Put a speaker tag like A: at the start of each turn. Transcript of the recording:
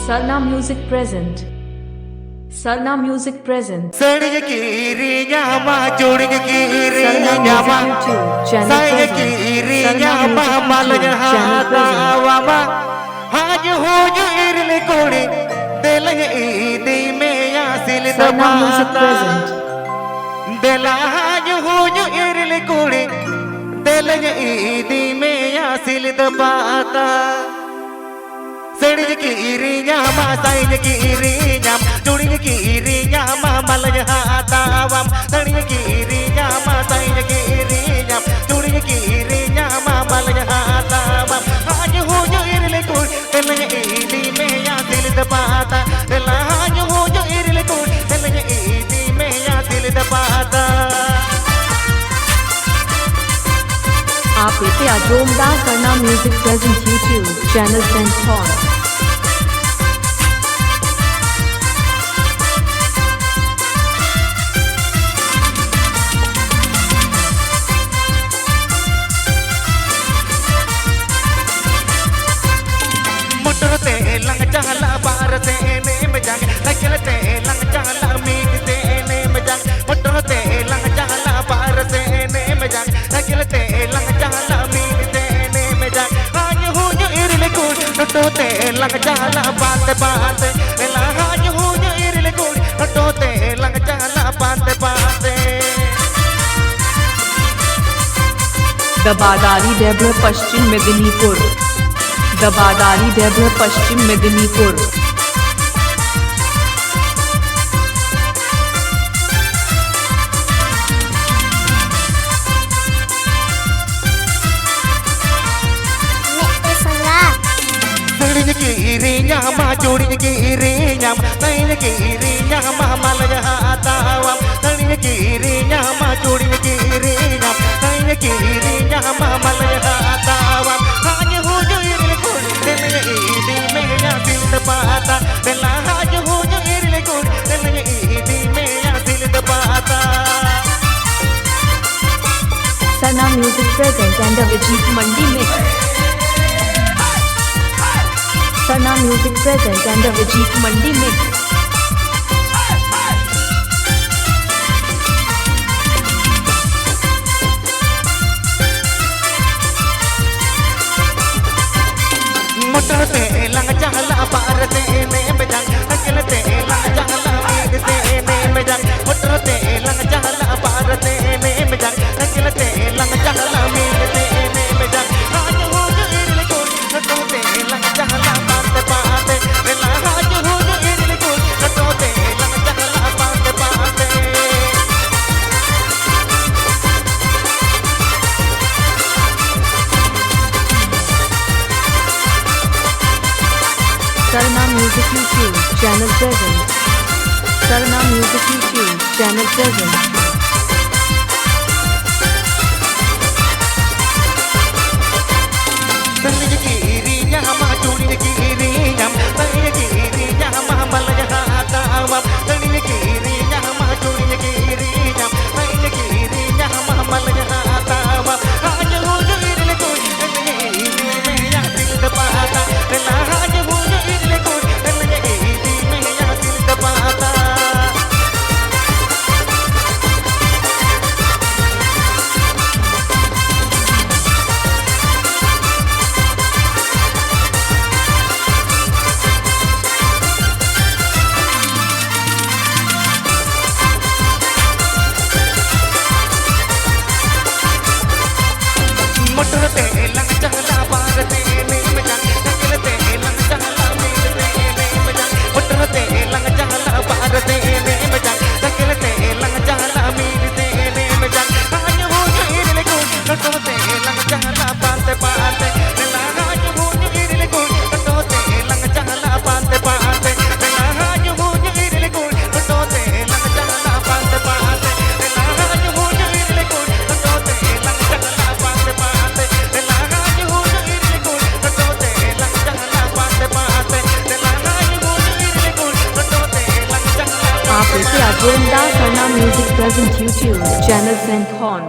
A: Sarna Music present. Sarna Music present.
B: सड़िय की रे यामा जोड़िय की रे
A: Sarna
B: यामा
A: Music YouTube channel
B: साइय
A: present.
B: की रे
A: Sarna
B: यामा
A: Music
B: मालय
A: YouTube channel
B: हाता
A: present.
B: वामा हाज हो जो इरले कोड़े दिलय ईदी में यासिल
A: Sarna Music
B: दबाता
A: present.
B: दिला हाज हो जो इरले कोड़े दिलय ईदी में यासिल दबाता सड़िय की रे यामा साइय की रे याम जोड़िय की रे यामा मालय हाता वाम सड़िय की रे यामा साइय की रे याम जोड़िय की रे यामा मालय हाता वाम आज हो जो इरले को दिलय ईदी में या दिल दबाता दिला आज हो जो इरले को दिलय ईदी में या दिल दबाता
A: आप इसे जोमदार Sarna Music present YouTube channel sent on.
B: मुटरते लंग चाला बारते ने मजाक तकलते लंग चाला मीटते ने मजाक मुटरते लंग चाला बारते ने मजाक तकलते लंग चाला मीटते ने मजाक आज हो जो इरले को टोते लंग चाला बात बात ला आज हो जो इरले को टोते लंग चाला बात बात
A: दबादारी डेभल पश्चिम मेदिनीपुर. दबादारी डेभल पश्चिम मेदिनीपुर.
B: सड़िय की रे यामा जोड़िय की रे याम साइय की रे यामा मालय हाता वाम सड़िय की रे यामा जोड़िय की रे याम साइय की रे यामा मालय हाता वाम आज हो जो इरले को दिलय ईदी में या दिल दबाता दिला आज हो जो इरले को दिलय ईदी में या दिल दबाता
A: Sarna Music present and Avijit Mandi mix. Sarna Music present and Avijit Mandi mix.
B: मुटरते लंग चाला बारते ने मजाक तकलते लंग चाला मीटते ने मजाक मुटरते लंग चाला बारते ने मजाक तकलते लंग चाला मीटते ने मजाक आज हो जो इरले को टोते लंग चाला बात बात ला आज हो जो इरले को टोते लंग चाला बात बात
A: Sarna Music YouTube channel present. Sarna Music YouTube channel present.
B: सड़िय की रे यामा जोड़िय की रे याम साइय की रे यामा मालय हाता वाम सड़िय की रे यामा जोड़िय की रे याम साइय की रे यामा मालय हाता वाम आज हो जो इरले को दिलय ईदी में या दिल दबाता दिला आज हो जो इरले को दिलय ईदी में या दिल दबाता मुटरते लंग चाला बारते ने मजाक तकलते लंग चाला मीटते ने मजाक मुटरते लंग चाला बारते ने मजाक तकलते लंग चाला मीटते ने मजाक आज हो जो इरले को टोते लंग चाला बात बात ला आज हो जो इरले को टोते लंग चाला बात बात ला आज हो जो इरले को टोते लंग चाला बात बात ला आज हो जो इरले को टोते लंग चाला बात बात ला आज हो जो इरले को टोते लंग चाला बात बात ला आज हो जो इरले को टोते लंग चाला
A: आप इसे जोमदार Sarna Music present YouTube channel sent on.